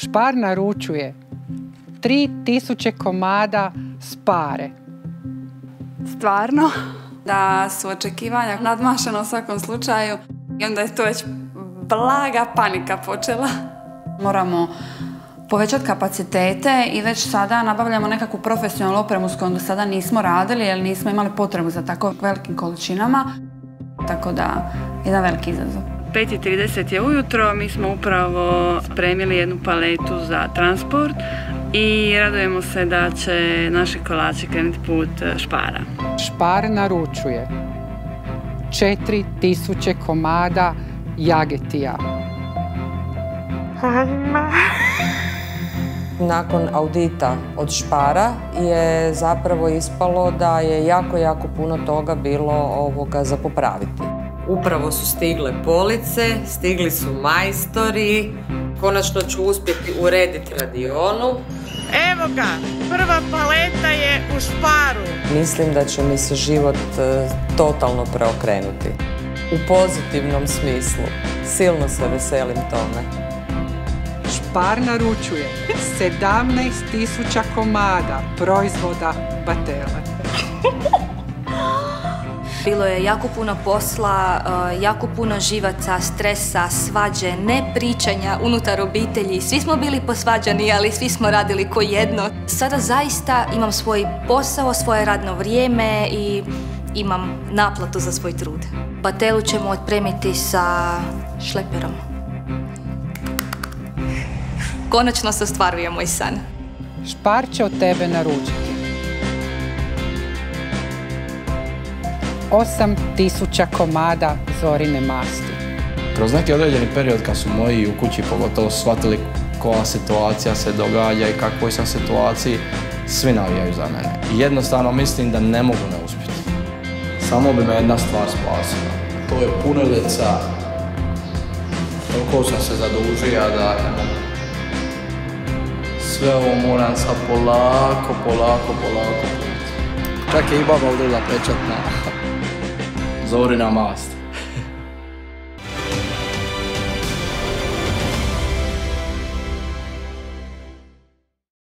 Spar naručuje 3000 komada spare. Stvarno? Da su očekivanja nadmašena u svakom slučaju i onda je to već blaga panika počela. Moramo povećati kapacitete i već sada nabavljamo nekakvu profesionalnu opremu s kojom do sada nismo radili jer nismo imali potrebu za tako velikim količinama. Tako da, jedan veliki izazov. 5:30 je ujutro, mi smo upravo spremili jednu paletu za transport i radujemo se da će naši kolači krenuti put Spara. Spar naručuje 4000 komada jagetija. Nakon audita od Spara je zapravo ispalo da je jako puno toga bilo za popraviti. Upravo su stigle police, stigli su majstori, konačno ću uspjeti urediti radionu. Evo ga, prva paleta je u Sparu. Mislim da će mi se život totalno preokrenuti. U pozitivnom smislu. Silno se veselim tome. Spar naručuje 17.000 komada proizvoda Batele. Bilo je jako puno posla, jako puno živaca, stresa, svađe, nepričanja unutar obitelji. Svi smo bili posvađani, ali svi smo radili ko jedno. Sada zaista imam svoj posao, svoje radno vrijeme i imam naplatu za svoj trud. Batelu ćemo otpremiti sa šleperom. Konačno se ostvaruje moj san. Spar će od tebe naručiti 8000 komada zorine masti. Kroz neki određeni period kad su moji u kući pogotovo shvatili koja situacija se događa i kakvoj sam situaciji, svi navijaju za mene. I jednostavno mislim da ne mogu ne uspjeti. Samo bi me jedna stvar spasila. To je punilica. Toliko sam se zadužio da sve ovo moram sad polako. Čak je i baba udrila pečat na zorina mast.